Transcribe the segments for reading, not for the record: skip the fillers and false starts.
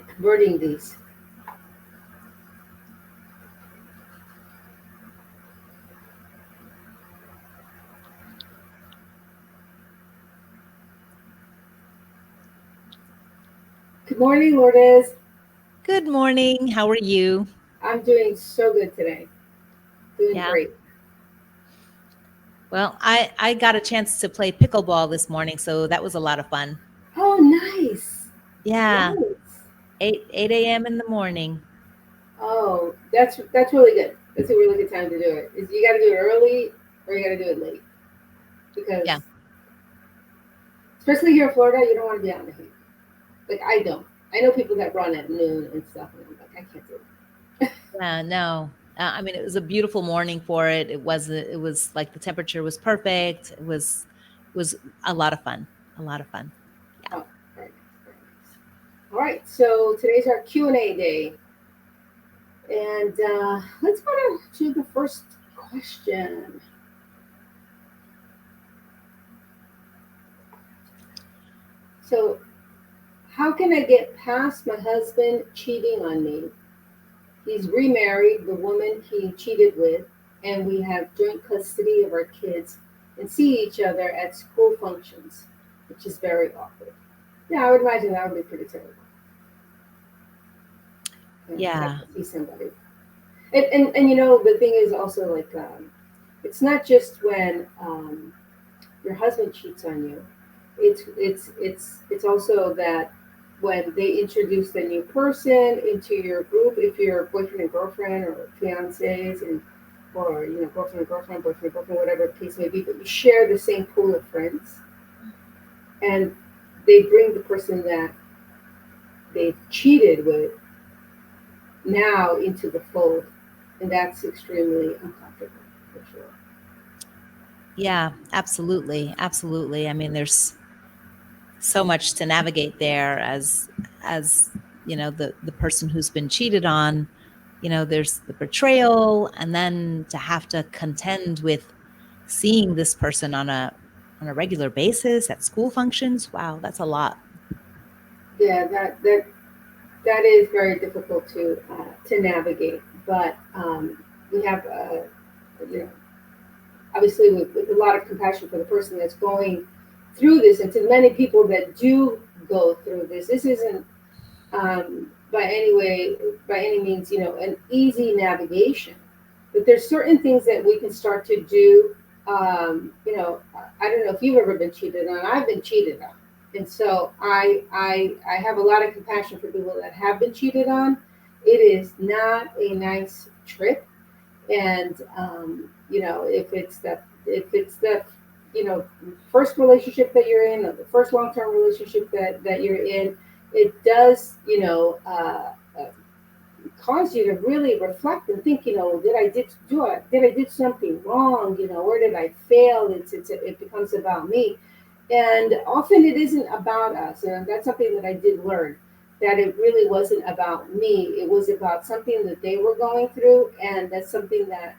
converting these. Good morning, Lourdes. Good morning. How are you? I'm doing so good today. Doing Yeah. great. Well, I got a chance to play pickleball this morning, so that was a lot of fun. Oh, nice. Yeah. Nice. 8 a.m. in the morning. Oh, that's really good. That's a really good time to do it. Is you got to do it early or you got to do it late because, Yeah. especially here in Florida, you don't want to be out in the heat. Like I don't. I know people that run at noon and stuff, and I'm like, I can't do it. Yeah, no. I mean, it was a beautiful morning for it. It was like the temperature was perfect. It was a lot of fun. A lot of fun. Yeah. Oh, very nice, very nice. All right, so today's our Q&A day, and let's go to the first question. So, how can I get past my husband cheating on me? He's remarried the woman he cheated with, and we have joint custody of our kids and see each other at school functions, which is very awkward. Yeah, I would imagine that would be pretty terrible. Have Yeah. to see somebody. And you know, the thing is also like, it's not just when your husband cheats on you. It's also that when they introduce the new person into your group, if you're boyfriend and girlfriend or fiancés and or girlfriend and girlfriend, boyfriend and girlfriend, whatever the case may be, but you share the same pool of friends, and they bring the person that they cheated with now into the fold, and that's extremely uncomfortable for sure. Yeah, absolutely. Absolutely. I mean, there's so much to navigate there as the person who's been cheated on. There's the betrayal, and then to have to contend with seeing this person on a regular basis at school functions. Wow, that's a lot. Yeah, that is very difficult to navigate, but we have you know obviously with a lot of compassion for the person that's going through this, and to many people that do go through this. This isn't by any means, an easy navigation. But there's certain things that we can start to do. I don't know if you've ever been cheated on. I've been cheated on, and so I have a lot of compassion for people that have been cheated on. It is not a nice trip, and if it's the first relationship that you're in, or the first long-term relationship that you're in, it does cause you to really reflect and think, did I did something wrong, where did I fail? It becomes about me, and often it isn't about us, and that's something that I did learn, that it really wasn't about me. It was about something that they were going through, and that's something that,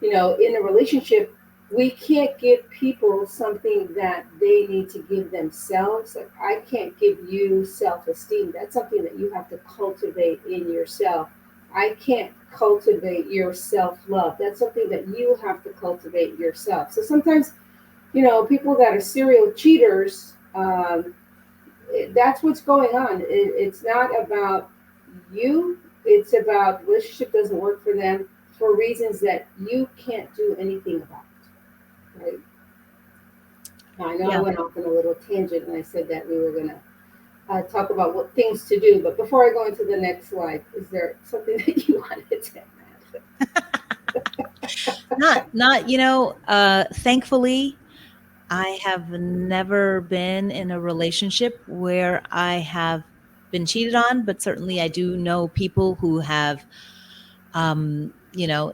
in a relationship, we can't give people something that they need to give themselves. Like, I can't give you self-esteem. That's something that you have to cultivate in yourself. I can't cultivate your self-love. That's something that you have to cultivate yourself. So sometimes, people that are serial cheaters, that's what's going on. It's not about you. It's about the relationship doesn't work for them for reasons that you can't do anything about. Right. Now, I know I Yeah. went off on a little tangent and I said that we were going to talk about what things to do. But before I go into the next slide, is there something that you wanted to add? Thankfully, I have never been in a relationship where I have been cheated on, but certainly I do know people who have,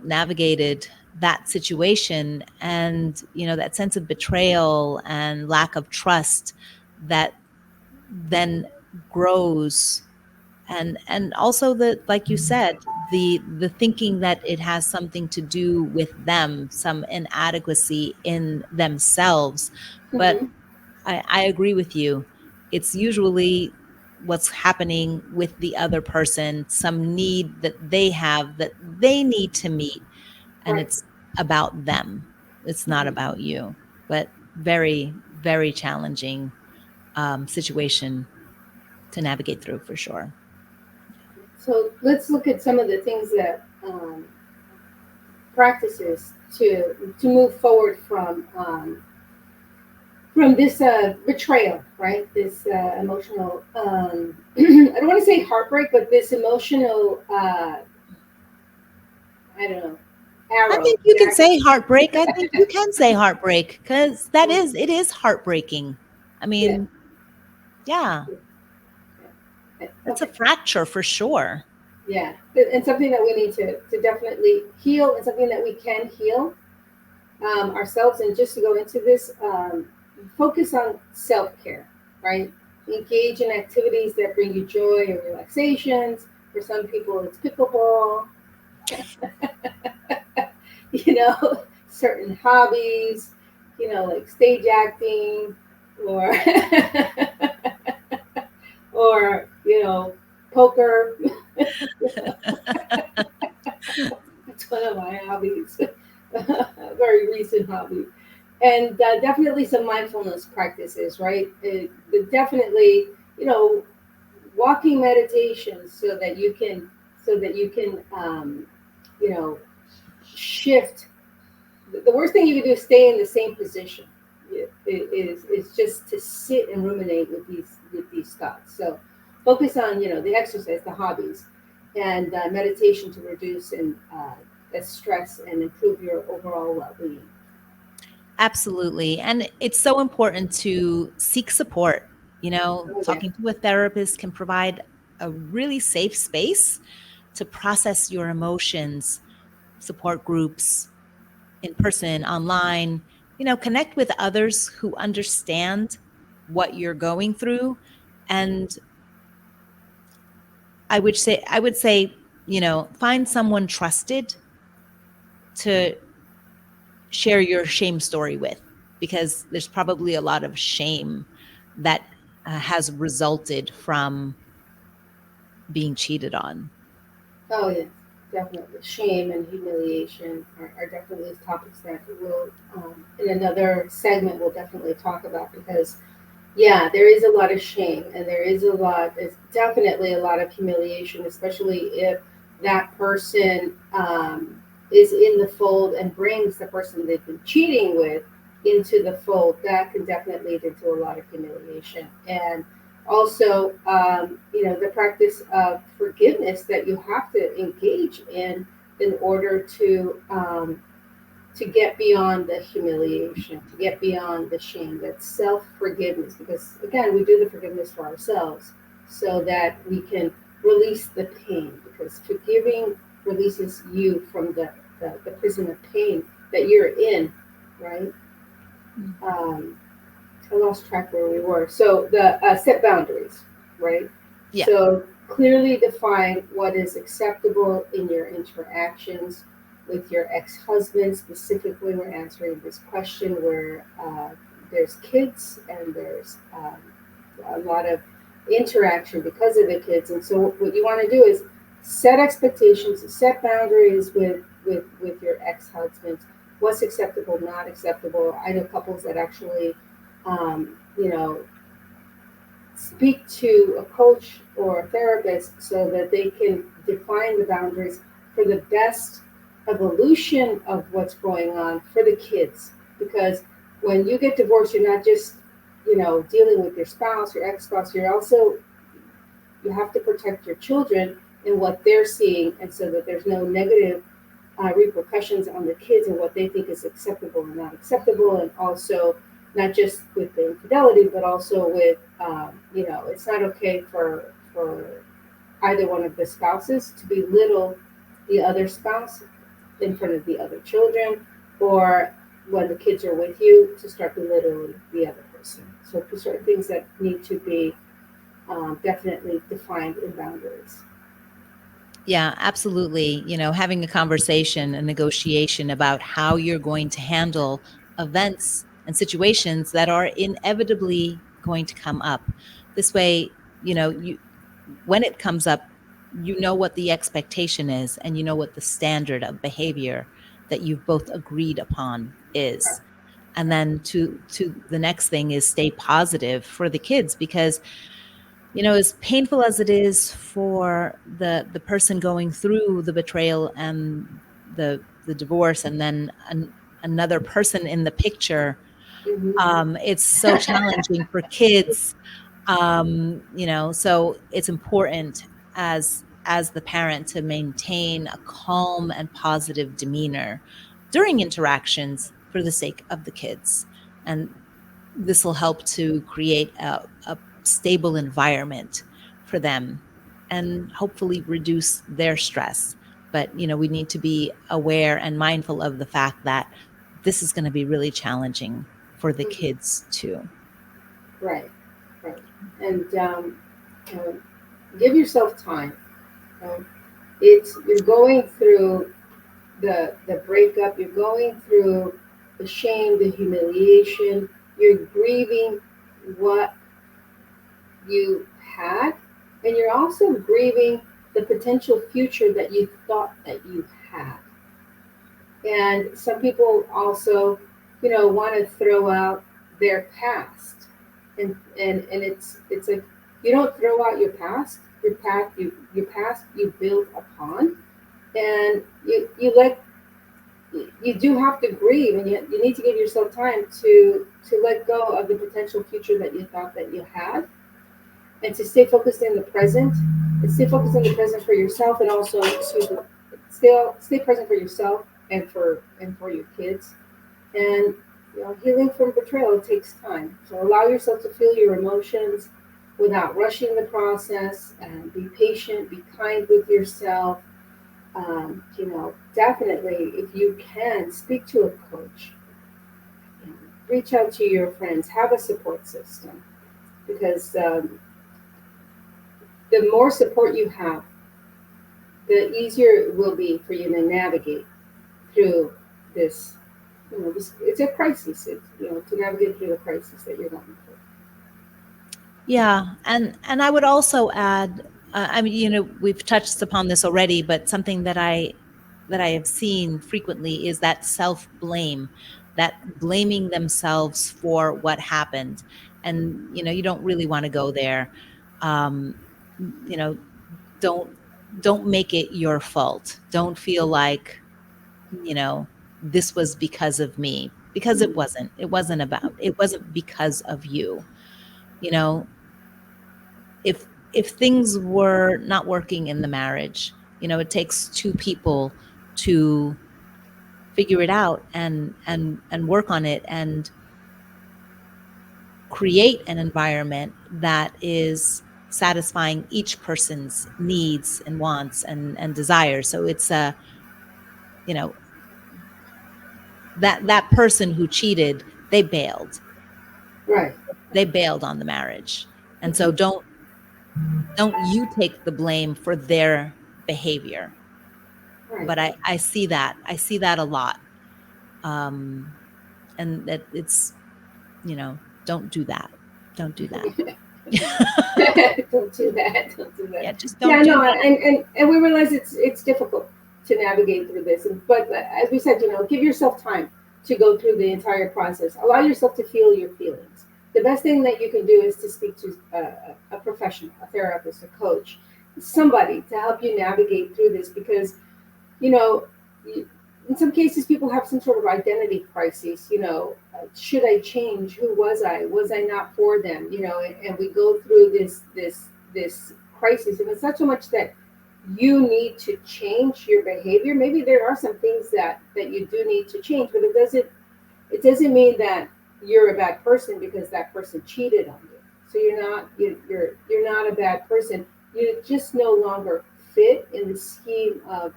navigated that situation, and, that sense of betrayal and lack of trust that then grows. And also, like you said, the thinking that it has something to do with them, some inadequacy in themselves. But Mm-hmm. I agree with you. It's usually what's happening with the other person, some need that they have that they need to meet. And Right. it's about them. It's not Mhm. about you. But very, very challenging situation to navigate through for sure. So let's look at some of the things that practices to move forward from this betrayal, right? This emotional, I don't want to say heartbreak, but this emotional, I don't know, I arrow think you can that, say heartbreak. I think you can say heartbreak because it is heartbreaking. I yeah, mean, yeah, yeah. it's a Okay, fracture for sure. yeah, and something that we need to definitely heal, and something that we can heal ourselves. And just to go into this, focus on self care, right? Engage in activities that bring you joy and relaxations. For some people, it's pickleball, you know, certain hobbies, like stage acting or or poker. It's one of my hobbies, a very recent hobby. And definitely some mindfulness practices, right? Definitely, you know, walking meditations so that you can you know shift. The worst thing you can do is stay in the same position. Is just to sit and ruminate with these thoughts. So focus on the exercise, the hobbies, and meditation to reduce and the stress and improve your overall well-being. Absolutely. And it's so important to seek support. Oh yeah. Talking to a therapist can provide a really safe space to process your emotions, support groups, in person, online, connect with others who understand what you're going through. And I would say, find someone trusted to share your shame story with, because there's probably a lot of shame that has resulted from being cheated on. Oh yeah, definitely. Shame and humiliation are definitely topics that we'll in another segment we'll definitely talk about, because yeah, there is a lot of shame, and there's definitely a lot of humiliation, especially if that person is in the fold and brings the person they've been cheating with into the fold. That can definitely lead into a lot of humiliation. And also, the practice of forgiveness that you have to engage in order to get beyond the humiliation, to get beyond the shame. That's self forgiveness, because again, we do the forgiveness for ourselves so that we can release the pain, because forgiving releases you from the prison of pain that you're in, right? Um, I lost track where we were. So the set boundaries, right? Yeah. So clearly define what is acceptable in your interactions with your ex-husband. Specifically, we're answering this question where there's kids and there's a lot of interaction because of the kids. And so what you want to do is set expectations, set boundaries with your ex-husband. What's acceptable, not acceptable. I know couples that actually speak to a coach or a therapist so that they can define the boundaries for the best evolution of what's going on for the kids. Because when you get divorced, you're not just dealing with your spouse, your ex-spouse. You have to protect your children and what they're seeing, and so that there's no negative repercussions on the kids and what they think is acceptable and not acceptable. And also not just with the infidelity, but also with it's not okay for either one of the spouses to belittle the other spouse in front of the other children, or when the kids are with you to start belittling the other person. So certain things that need to be definitely defined in boundaries. Yeah, absolutely. Having a conversation, a negotiation about how you're going to handle events and situations that are inevitably going to come up. This way, when it comes up, you know what the expectation is, and you know what the standard of behavior that you've both agreed upon is. And then to the next thing is stay positive for the kids, because as painful as it is for the person going through the betrayal and the divorce, and then another person in the picture, it's so challenging for kids. So it's important as the parent to maintain a calm and positive demeanor during interactions for the sake of the kids. And this will help to create a stable environment for them and hopefully reduce their stress. But, we need to be aware and mindful of the fact that this is going to be really challenging for the kids too. Right. And give yourself time. You're going through the breakup. You're going through the shame, the humiliation. You're grieving what you had, and you're also grieving the potential future that you thought that you had. And some people also, want to throw out their past, and it's like, you don't throw out your past. Your past you build upon, and you do have to grieve, and you need to give yourself time to let go of the potential future that you thought that you had, and to stay focused in the present, and stay focused in the present for yourself, and also, stay present for yourself and for your kids. And healing from betrayal takes time. So allow yourself to feel your emotions without rushing the process, and be patient, be kind with yourself. Definitely, if you can, speak to a coach. Reach out to your friends, have a support system, because the more support you have, the easier it will be for you to navigate through this. It's a crisis. To navigate through the crisis that you're going through. Yeah, and I would also add, we've touched upon this already, but something that I have seen frequently is that self-blame, that blaming themselves for what happened. And, you don't really want to go there. Don't make it your fault. Don't feel like, this was because of me, because it wasn't. It wasn't because of you. If things were not working in the marriage, it takes two people to figure it out and work on it and create an environment that is satisfying each person's needs and wants and desires. So it's that person who cheated, they bailed. Right. They bailed on the marriage. And so don't you take the blame for their behavior. Right. But I see that. I see that a lot. And that it's, don't do that. Don't do that. Don't do that. Don't do that. Yeah, just don't do that. And we realize it's difficult to navigate through this. But as we said, give yourself time to go through the entire process. Allow yourself to feel your feelings. The best thing that you can do is to speak to a professional, a therapist, a coach, somebody to help you navigate through this, because, in some cases, people have some sort of identity crisis. Should I change? Who was I? Was I not for them? And we go through this crisis, and it's not so much that you need to change your behavior. Maybe there are some things that you do need to change, but it doesn't mean that you're a bad person because that person cheated on you. So you're not a bad person. You just no longer fit in the scheme of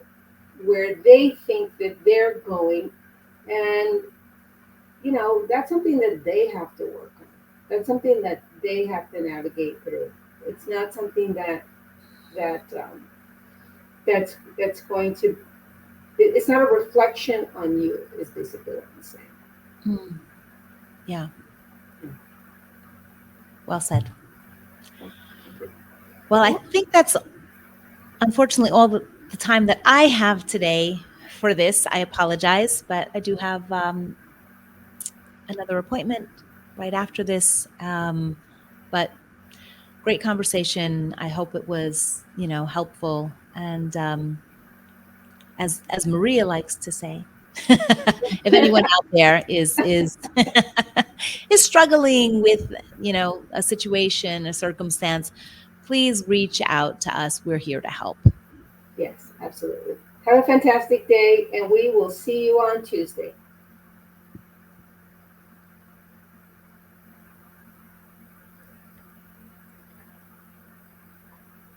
where they think that they're going, and that's something that they have to work on. That's something that they have to navigate through. It's not something that's going to. It's not a reflection on you. Is basically what I'm saying. Mm. Yeah. Well said. Well, I think that's unfortunately all the time that I have today for this. I apologize, but I do have another appointment right after this. But great conversation. I hope it was, helpful. And as Maria likes to say, if anyone out there is is struggling with, a situation, a circumstance, please reach out to us. We're here to help. Yes, absolutely. Have a fantastic day, and we will see you on Tuesday.